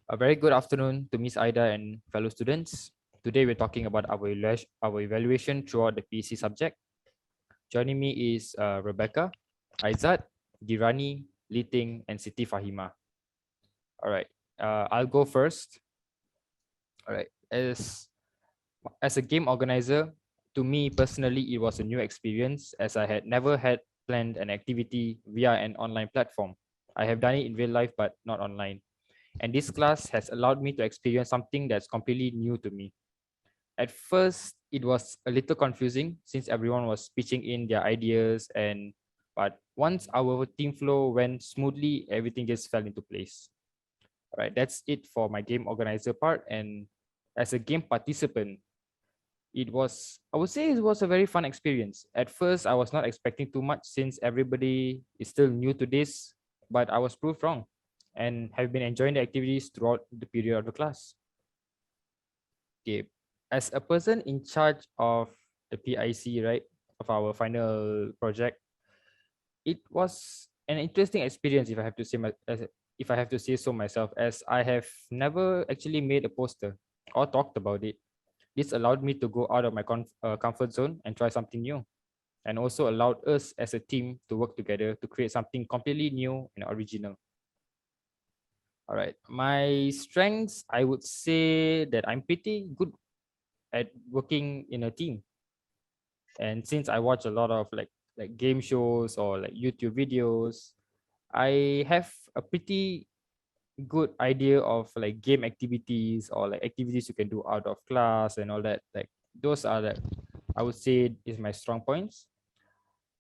A very good afternoon to Miss Ida and fellow students. Today we're talking about our evaluation throughout the PEC subject. Joining me is Rebecca, Aizat, Girani, Liting, and Siti Fahima. All right, I'll go first. All right, as a game organizer, to me personally, it was a new experience as I had never had planned an activity via an online platform. I have done it in real life, but not online. And this class has allowed me to experience something that's completely new to me. At first, it was a little confusing since everyone was pitching in their ideas, but once our team flow went smoothly, everything just fell into place. All right, that's it for my game organizer part. And as a game participant, I would say it was a very fun experience. At first, I was not expecting too much since everybody is still new to this, but I was proved wrong and have been enjoying the activities throughout the period of the class. Okay, as a person in charge of the PIC, right, of our final project, it was an interesting experience if I have to say if I have to say so myself, as I have never actually made a poster or talked about it. This allowed me to go out of my comfort zone and try something new, and also allowed us as a team to work together to create something completely new and original. All right, my strengths, I would say that I'm pretty good at working in a team. And since I watch a lot of like game shows or like YouTube videos, I have a pretty good idea of like game activities or like activities you can do out of class and all that. Like those are the, I would say, is my strong points.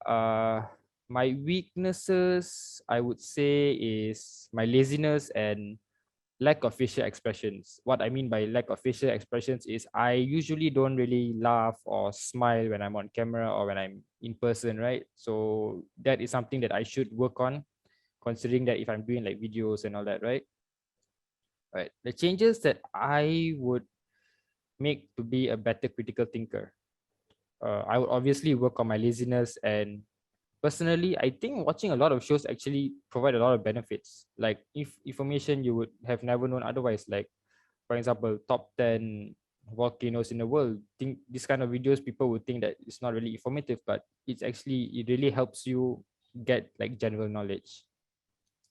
Uh, my weaknesses, I would say, is my laziness and lack of facial expressions. What I mean by lack of facial expressions is I usually don't really laugh or smile when I'm on camera or when I'm in person, right? So that is something that I should work on, considering that if I'm doing like videos and all that, right? Right. The changes that I would make to be a better critical thinker. I would obviously work on my laziness, and personally, I think watching a lot of shows actually provide a lot of benefits. Like if information you would have never known otherwise, like for example, top 10 volcanoes in the world. Think this kind of videos, people would think that it's not really informative, but it really helps you get like general knowledge.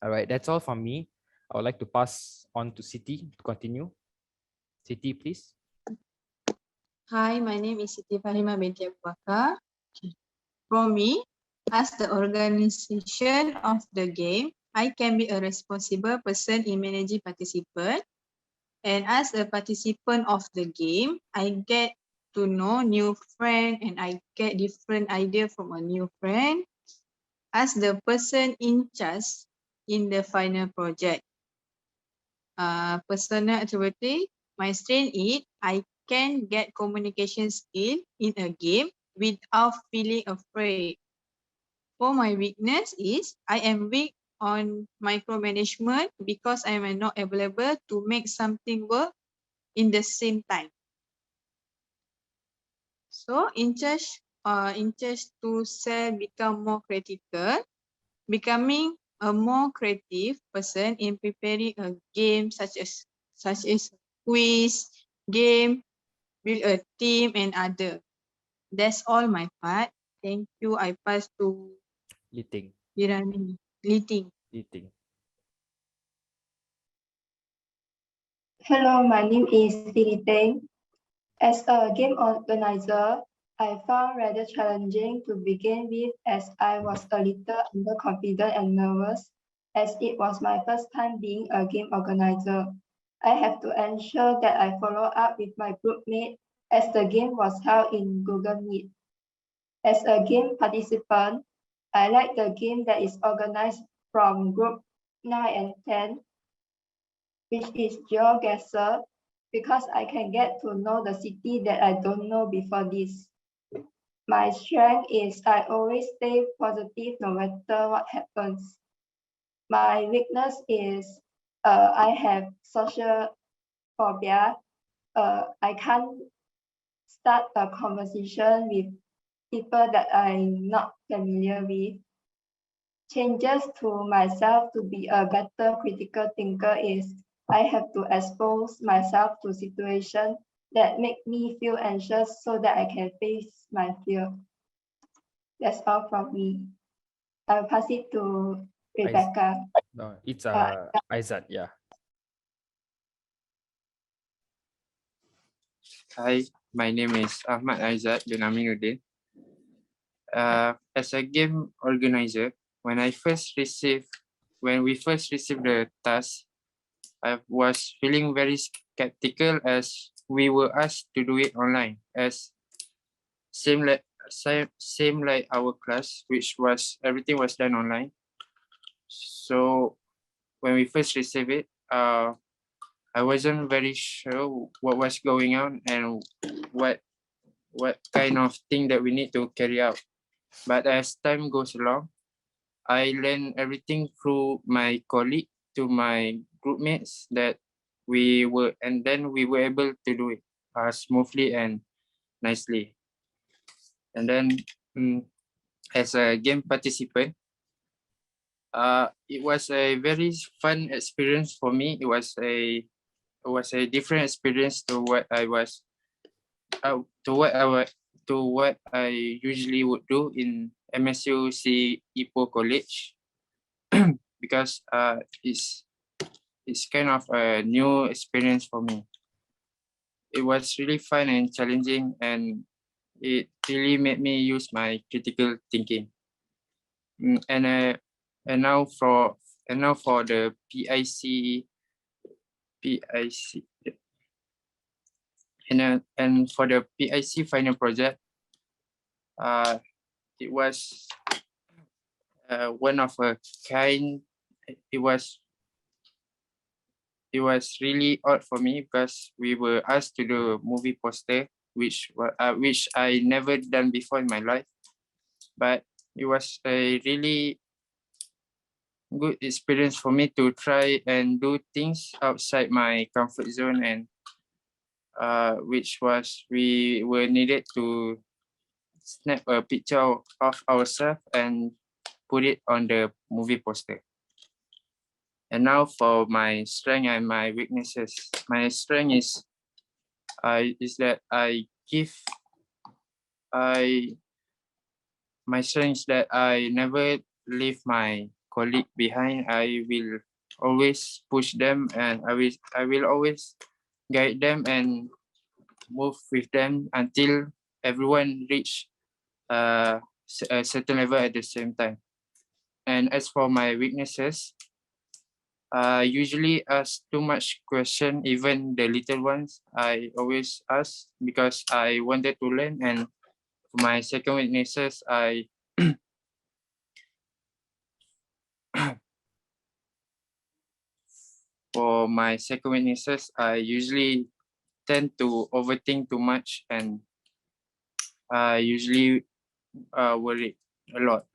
All right, that's all from me. I would like to pass on to Siti to continue. Siti, please. Hi, my name is Siti Fahima binti Abu Bakar. For me, as the organization of the game, I can be a responsible person in managing participants. And as a participant of the game, I get to know new friend and I get different idea from a new friend. As the person in charge in the final project, personal attribute, my strength is I can get communication skill in a game without feeling afraid. For my weakness is I am weak on micromanagement because I am not available to make something work in the same time. So in charge to self become more critical, becoming a more creative person in preparing a game such as quiz, game, build a team and other. That's all my part. Thank you. I pass to Liting. Irani. Liting. Liting. Hello, my name is Philippe. As a game organizer, I found rather challenging to begin with as I was a little underconfident and nervous as it was my first time being a game organizer. I have to ensure that I follow up with my groupmate as the game was held in Google Meet. As a game participant, I like the game that is organized from group 9 and 10, which is GeoGuessr, because I can get to know the city that I don't know before this. My strength is I always stay positive no matter what happens. My weakness is I have social phobia. I can't start a conversation with people that I'm not familiar with. Changes to myself to be a better critical thinker is I have to expose myself to situations that make me feel anxious so that I can face my fear. That's all from me. I'll pass it to Rebecca. No, it's Uh, Aizat, yeah. Hi, my name is Ahmad Aizat bin Aminuddin. As a game organizer, when we first received the task, I was feeling very skeptical as we were asked to do it online, as same like our class, which was everything was done online. So when we first received it, I wasn't very sure what was going on and what kind of thing that we need to carry out. But as time goes along, I learned everything through my colleague to my group mates that then we were able to do it smoothly and nicely. And then as a game participant, it was a very fun experience for me. It was a different experience to what I was to what I usually would do in MSUC Ipoh College because it's kind of a new experience for me. It was really fun and challenging, and it really made me use my critical thinking. And now for the PIC and for the PIC final project, it was one of a kind. It was really odd for me because we were asked to do a movie poster, which I never done before in my life, but it was a really good experience for me to try and do things outside my comfort zone, and which was we were needed to snap a picture of ourselves and put it on the movie poster. And now for my strength and my weaknesses. My strength is that my strength is that I never leave my colleague behind. I will always push them, and I will always guide them and move with them until everyone reach a certain level at the same time. And as for my weaknesses, I usually ask too much question, even the little ones. I always ask because I wanted to learn. And for my second weaknesses, I usually tend to overthink too much, and I usually worry a lot.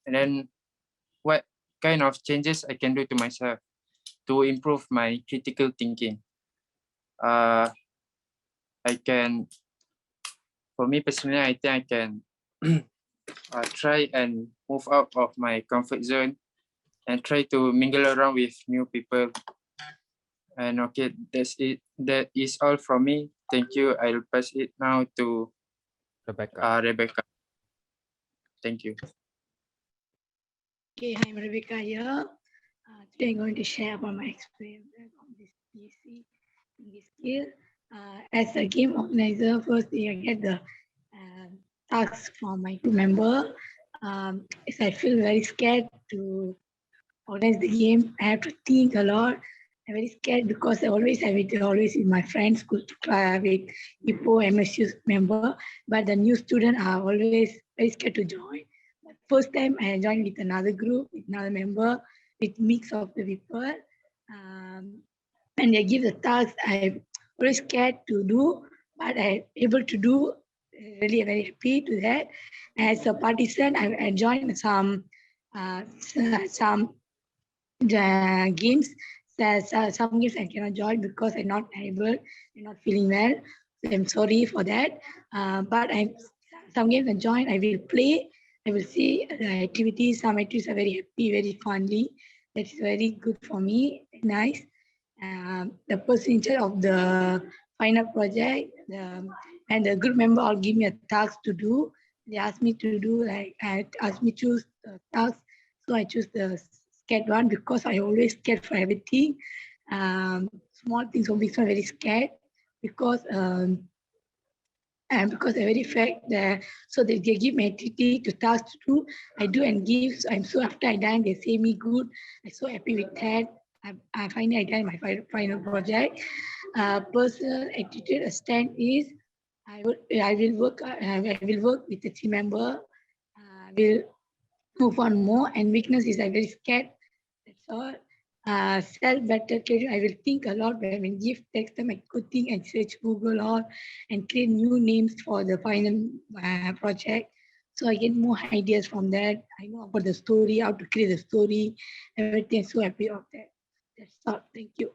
And then what kind of changes I can do to myself to improve my critical thinking? For me personally, I think I can try and move out of my comfort zone and try to mingle around with new people. And okay, that's it. That is all from me. Thank you. I'll pass it now to Rebecca. Thank you. Okay, I'm Rebecca here. Today I'm going to share about my experience on this PEC in this skill. As a game organizer, first I get the tasks from my group member. As I feel very scared to organize the game. I have to think a lot. I'm very scared because I always with my friends with IPO MSU member, but the new students are always very scared to join. But first time I joined with another group, with another member, with mix of the people. And they give the task, I'm always scared to do, but I'm able to do. Really very happy to that. As a participant, I joined some games. Some games I cannot join because I'm not able, I'm not feeling well. So I'm sorry for that. But some games I join, I will play. I will see the activities. Some activities are very happy, very funny. That is very good for me. Nice. the person in charge of the final project, and the group member all give me a task to do. They asked me to do asked me choose the task. So I choose the scared one because I always scared for everything. Small things or big things, I'm very scared because and because I very fact that so they give me activity to task to do. I do and give. So I'm so after I done, they say me good. I'm so happy with that. I finally I done my final project. Personal attitude stand is I will work I will work with the team member. Will move on more, and weakness is I very scared. That's all. Self-better career, I will think a lot when I give text them, I could think and search Google all and create new names for the final project. So I get more ideas from that. I know about the story, how to create the story, everything. So happy of that. That's all. Thank you.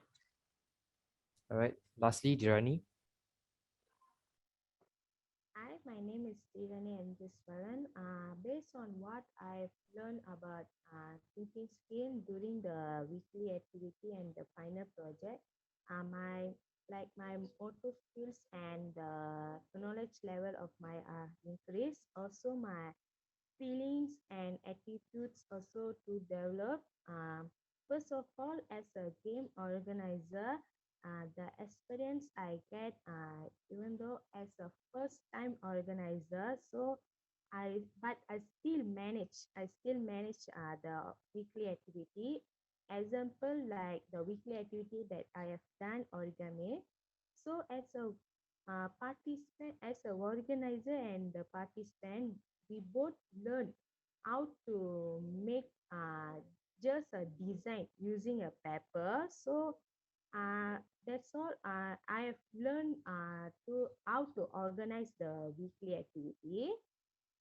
All right. Lastly, Dirani. Hi, my name is Srirani Anjaswaran. Based on what I've learned about thinking skill during the weekly activity and the final project, my motor skills and the knowledge level of my increase. Also, my feelings and attitudes also to develop. First of all, as a game organizer, the experience I get, even though as a first time organizer, I still manage the weekly activity. Example, like the weekly activity that I have done origami. So as a participant, as a organizer and the participant, we both learn how to make just a design using a paper. So that's all. I have learned to how to organize the weekly activity.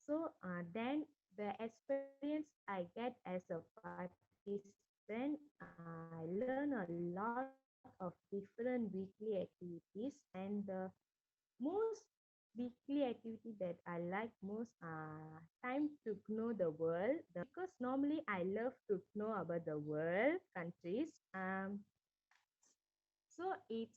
So then the experience I get as a participant, I learn a lot of different weekly activities, and the most weekly activity that I like most time to know the world. Because normally I love to know about the world countries. So it's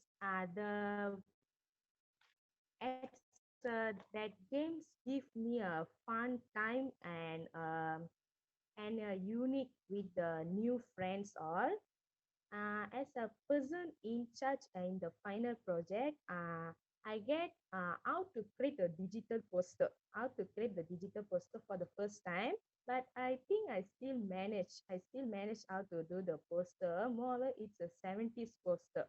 that games give me a fun time and unique with the new friends all. As a person in charge in the final project, I get how to create a digital poster, for the first time. But I think I still manage how to do the poster. More or less, it's a 70s poster.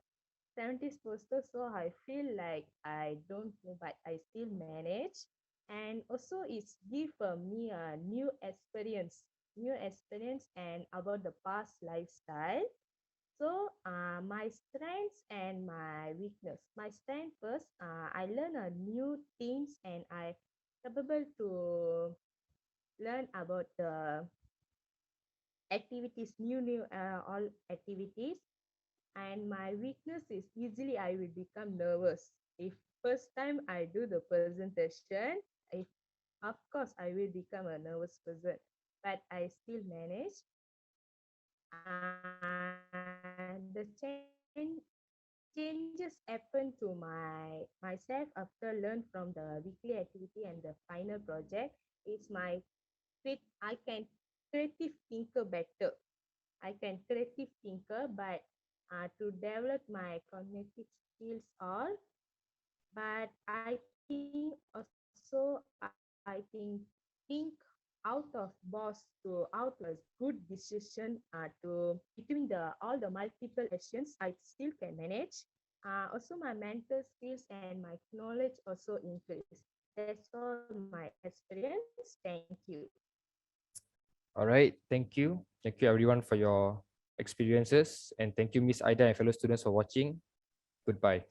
70s poster, so I feel like I don't know, but I still manage. And also, it's give me a new experience and about the past lifestyle. So, my strengths and my weakness. My strength first, I learn a new things and I capable to learn about the activities, new all activities. And my weakness is easily I will become nervous. If first time I do the presentation, if of course I will become a nervous person, but I still manage. The changes happen to myself after learn from the weekly activity and the final project. It's my I can creative thinker better. I can creative thinker, but to develop my cognitive skills all. But I think also think out of box to out a good decision to between the all the multiple questions I still can manage. Also my mental skills and my knowledge also increase. That's all my experience. Thank you. All right. Thank you. Thank you everyone for your experiences. And thank you, Miss Ida and fellow students for watching. Goodbye.